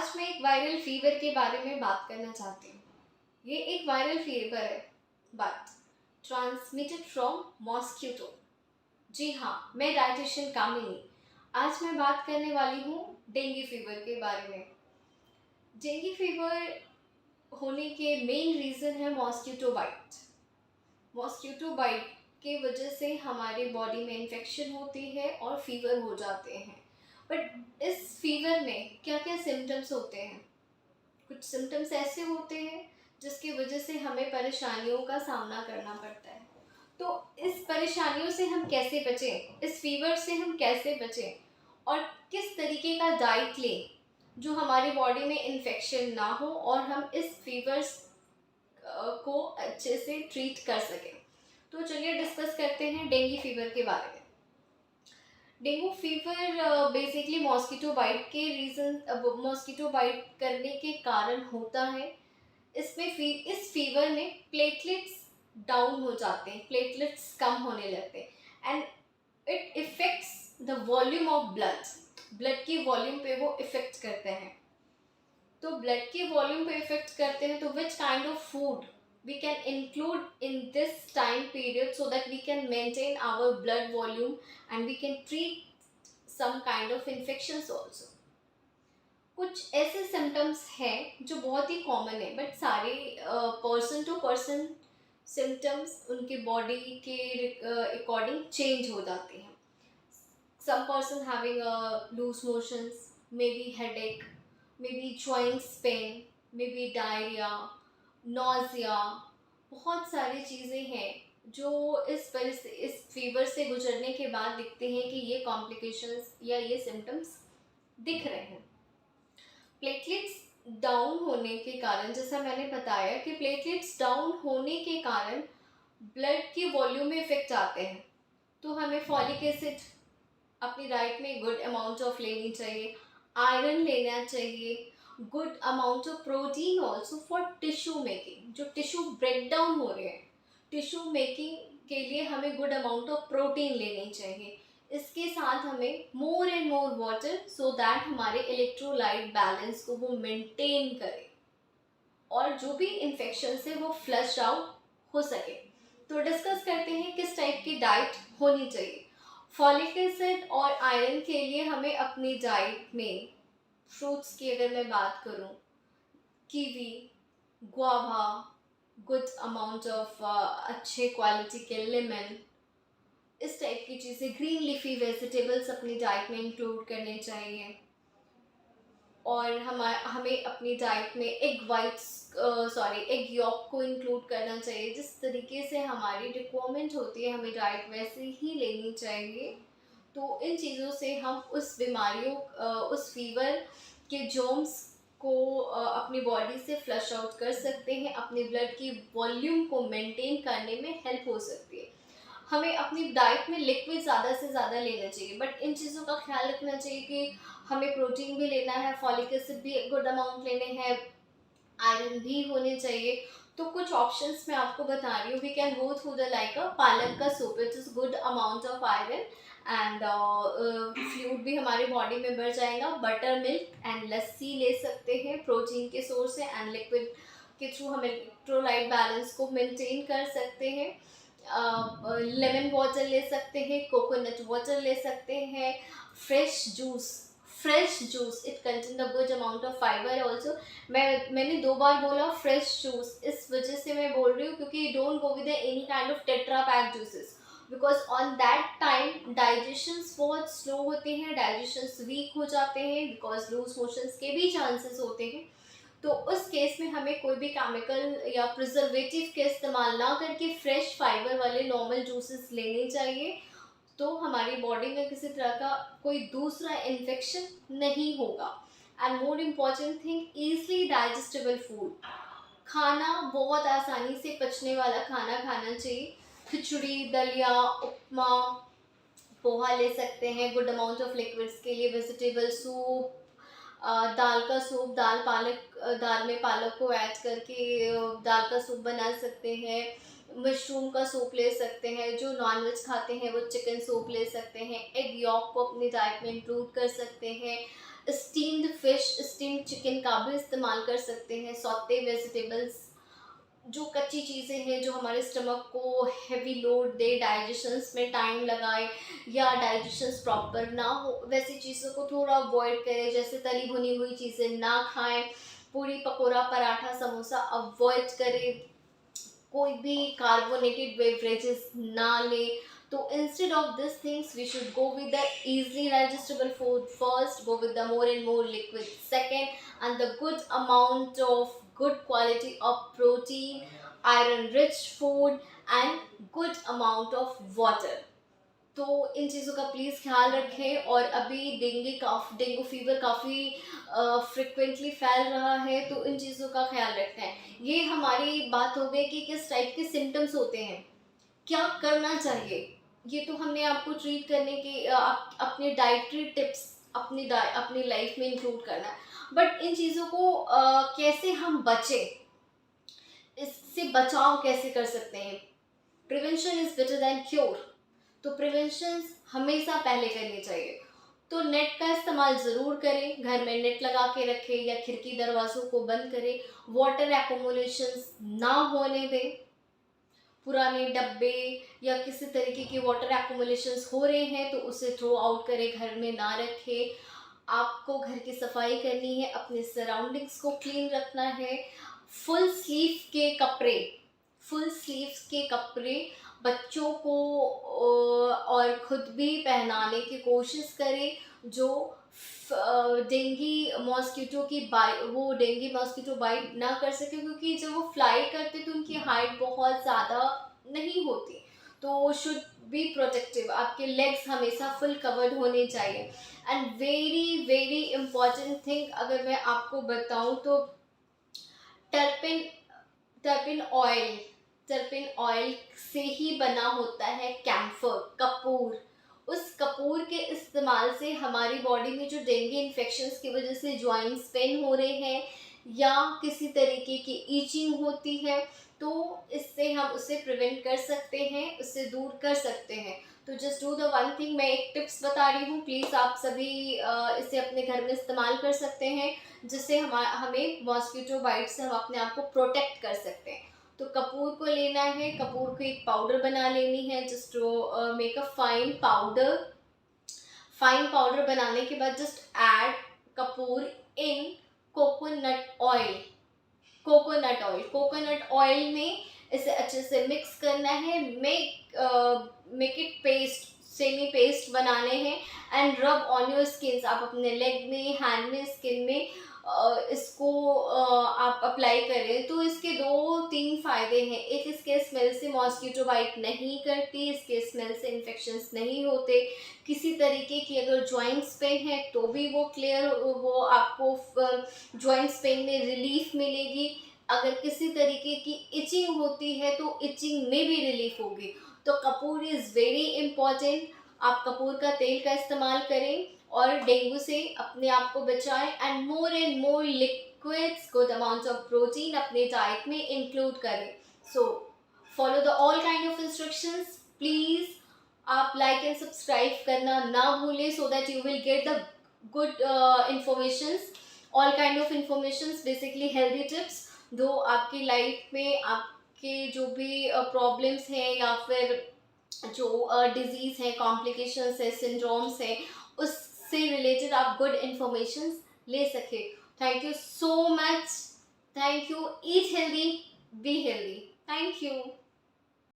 आज मैं एक वायरल फीवर के बारे में बात करना चाहती हूँ। ये एक वायरल फीवर है, बट ट्रांसमिटेड फ्रॉम मॉस्किटो। जी हाँ, मैं डाइटिशियन कामिनी। आज मैं बात करने वाली हूँ डेंगू फीवर के बारे में। डेंगू फीवर होने के मेन रीज़न है मॉस्किटो बाइट। मॉस्किटो बाइट की वजह से हमारे बॉडी में इन्फेक्शन होती है और फीवर हो जाते हैं। बट इस फीवर में क्या क्या सिम्टम्स होते हैं? कुछ सिम्टम्स ऐसे होते हैं जिसकी वजह से हमें परेशानियों का सामना करना पड़ता है। तो इस परेशानियों से हम कैसे बचें, इस फीवर से हम कैसे बचें और किस तरीके का डाइट लें जो हमारी बॉडी में इन्फेक्शन ना हो और हम इस फीवर्स को अच्छे से ट्रीट कर सकें। तो चलिए डिस्कस करते हैं डेंगू फीवर के बारे में। Dengue fever basically mosquito bite के रीज़न मॉस्किटो बाइट करने के कारण होता है। इस फीवर में प्लेटलेट्स डाउन हो जाते हैं, प्लेटलेट्स कम होने लगते हैं and it effects the volume of blood की वॉल्यूम पे वो इफेक्ट करते हैं। तो ब्लड की वॉल्यूम पे इफेक्ट करते हैं, तो which kind of food we can include in this time period so that we can maintain our blood volume and we can treat some kind of infections also. कुछ ऐसे symptoms हैं जो बहुत ही common है, but सारे person to person symptoms उनके body के according change हो जाते हैं। some person having a loose motions, maybe headache, maybe joints pain, maybe diarrhea, nausea, बहुत सारी चीज़ें हैं जो इस फीवर से गुजरने के बाद दिखते हैं कि ये कॉम्प्लिकेशंस या ये सिम्टम्स दिख रहे हैं। प्लेटलेट्स डाउन होने के कारण, जैसा मैंने बताया कि प्लेटलेट्स डाउन होने के कारण ब्लड की वॉल्यूम में इफेक्ट आते हैं। तो हमें फॉलिक एसिड अपनी डाइट में गुड अमाउंट ऑफ लेनी चाहिए, आयरन लेना चाहिए, good amount of protein also for tissue making. जो टिश्यू ब्रेक डाउन हो रहे हैं, टिश्यू मेकिंग के लिए हमें गुड अमाउंट ऑफ प्रोटीन लेनी चाहिए। इसके साथ हमें more and more water so that हमारे इलेक्ट्रोलाइट बैलेंस को वो मेंटेन करे और जो भी इन्फेक्शन है वो फ्लश आउट हो सके। तो डिस्कस करते हैं किस टाइप की डाइट होनी चाहिए। फॉलिक एसिड और आयरन के लिए हमें अपनी डाइट में फ्रूट्स की अगर मैं बात करूं, kiwi, guava, good amount of अच्छे क्वालिटी के लेमन, इस टाइप की चीज़ें, ग्रीन लीफी वेजिटेबल्स अपनी डाइट में इंक्लूड करने चाहिए। और हमें अपनी डाइट में एग यॉक को इंक्लूड करना चाहिए। जिस तरीके से हमारी रिक्वायरमेंट होती है हमें डाइट वैसे ही लेनी चाहिए। तो इन चीज़ों से हम उस बीमारियों उस फीवर के जर्म्स को अपनी बॉडी से फ्लश आउट कर सकते हैं, अपने ब्लड की वॉल्यूम को मेंटेन करने में हेल्प हो सकती है। हमें अपनी डाइट में लिक्विड ज़्यादा से ज़्यादा लेना चाहिए, बट इन चीज़ों का ख्याल रखना चाहिए कि हमें प्रोटीन भी लेना है, फॉलिक एसिड भी गुड अमाउंट लेने हैं, आयरन भी होने चाहिए। तो कुछ ऑप्शंस मैं आपको बता रही हूँ। We can go through the like a पालक का soup, it is good amount of iron and fluid भी हमारे बॉडी में बढ़ जाएगा। बटर मिल्क एंड लस्सी ले सकते हैं, प्रोटीन के सोर्स है एंड लिक्विड के थ्रू हम इलेक्ट्रोलाइट बैलेंस को मेंटेन कर सकते हैं। लेमन वाटर ले सकते हैं, कोकोनट वाटर ले सकते हैं, fresh juice it contain the good amount of fibre also. मैंने 2 बार बोला फ्रेश जूस, इस वजह से मैं बोल रही हूँ क्योंकि don't go with any kind of tetra pack juices, because on that time digestions बहुत स्लो होते हैं, डाइजेशंस वीक हो जाते हैं, बिकॉज लूज मोशंस के भी चांसेस होते हैं। तो उस केस में हमें कोई भी केमिकल या प्रिजर्वेटिव के इस्तेमाल ना करके फ्रेश फाइबर वाले नॉर्मल जूसेस लेने चाहिए। तो हमारी बॉडी में किसी तरह का कोई दूसरा इन्फेक्शन नहीं होगा। And more important thing, easily digestible food, खाना बहुत आसानी से पचने वाला खाना खाना चाहिए। खिचड़ी, दलिया, उपमा, पोहा ले सकते हैं। गुड अमाउंट ऑफ लिक्विड्स के लिए वेजिटेबल सूप, दाल का सूप, दाल में पालक को ऐड करके दाल का सूप बना सकते हैं। मशरूम का सूप ले सकते हैं। जो नॉनवेज खाते हैं वो चिकन सूप ले सकते हैं। एग यॉक को अपनी डाइट में इंक्लूड कर सकते हैं। स्टीम चिकन का भी इस्तेमाल कर सकते हैं। सौते वेजिटेबल्स, जो कच्ची चीज़ें हैं जो हमारे स्टमक को हैवी लोड दे, डाइजेशंस में टाइम लगाए या डाइजेशंस प्रॉपर ना हो, वैसी चीज़ों को थोड़ा अवॉइड करें। जैसे तली भुनी हुई चीज़ें ना खाएं, पूरी पकौड़ा पराठा समोसा अवॉइड करें, कोई भी कार्बोनेटेड बेवरेजेस ना ले। तो instead of this things we should go with the easily digestible food first, go with the more and more liquid second, and the good amount of good quality of protein, iron rich food, and good amount of water। तो इन चीज़ों का please ख्याल रखें। और अभी dengue fever काफ़ी frequently फैल रहा है, तो इन चीज़ों का ख्याल रखना है। ये हमारी बात हो गई कि किस टाइप के सिम्टम्स होते हैं, क्या करना चाहिए। ये तो हमने आपको ट्रीट करने के अपने डाइटरी टिप्स अपनी लाइफ में इंक्लूड करना है। बट इन चीज़ों को कैसे हम बचें, इससे बचाव कैसे कर सकते हैं। Prevention is better than cure. तो प्रिवेंशन हमेशा पहले करनी चाहिए। तो नेट का इस्तेमाल ज़रूर करें, घर में नेट लगा के रखें या खिड़की दरवाज़ों को बंद करें। वाटर एक्यूमुलेशंस ना होने दें। पुराने डब्बे या किसी तरीके के वाटर एक्यूमुलेशंस हो रहे हैं तो उसे थ्रो आउट करें, घर में ना रखें। आपको घर की सफाई करनी है, अपने सराउंडिंग्स को क्लीन रखना है। फुल स्लीव्स के कपड़े बच्चों को और खुद भी पहनाने की कोशिश करें, जो डेंगी मॉस्किटो बाइट ना कर सके, क्योंकि जब वो फ्लाई करते तो उनकी हाइट बहुत ज़्यादा नहीं होती, तो शुड बी प्रोटेक्टिव। आपके लेग्स हमेशा फुल कवर्ड होने चाहिए। And very very important thing अगर मैं आपको बताऊं तो टर्पिन टर्पिन ऑयल से ही बना होता है कैम्फर, कपूर। उस कपूर के इस्तेमाल से हमारी बॉडी में जो डेंगू इन्फेक्शंस की वजह से जॉइंट्स पेन हो रहे हैं या किसी तरीके की ईचिंग होती है, तो इससे हम उसे प्रिवेंट कर सकते हैं, उससे दूर कर सकते हैं। तो just do the one thing, मैं एक टिप्स बता रही हूँ, प्लीज़ आप सभी इसे अपने घर में इस्तेमाल कर सकते हैं, जिससे हमें मॉस्किटो बाइट से हम अपने आप को प्रोटेक्ट कर सकते हैं। तो कपूर को लेना है, कपूर को एक पाउडर बना लेनी है। Just make a fine powder बनाने के बाद जस्ट ऐड कपूर इन कोकोनट ऑयल में इसे अच्छे से मिक्स करना है। Make it paste, semi paste बनाने हैं एंड रब ऑन योर स्किन। आप अपने लेग में, हैंड में, स्किन में इसको आप अप्लाई करें तो इसके 2-3 फ़ायदे हैं। एक, इसके स्मेल से मॉस्किटो बाइट नहीं करती, इसके स्मेल से इन्फेक्शंस नहीं होते। किसी तरीके की अगर जॉइंट्स पेन है तो भी वो आपको जॉइंट्स पेन में रिलीफ मिलेगी। अगर किसी तरीके की इचिंग होती है तो इचिंग में भी रिलीफ होगी। तो कपूर इज़ वेरी इम्पॉर्टेंट। आप कपूर का तेल का इस्तेमाल करें और डेंगू से अपने आप को बचाएं। And more liquids, good amount of protein अपने डाइट में इंक्लूड करें। So follow the all kind of instructions. Please आप लाइक एंड सब्सक्राइब करना ना भूलें, so that you will get the good informations, all kind of informations, basically healthy tips. दो आपकी life में आपके जो भी प्रॉब्लम्स हैं या फिर जो डिजीज़ है, कॉम्प्लिकेशंस है, सिंड्रोम्स है, उससे रिलेटेड आप गुड इंफॉर्मेशंस ले सके। Thank you so much. Thank you. Eat healthy, be healthy. Thank you.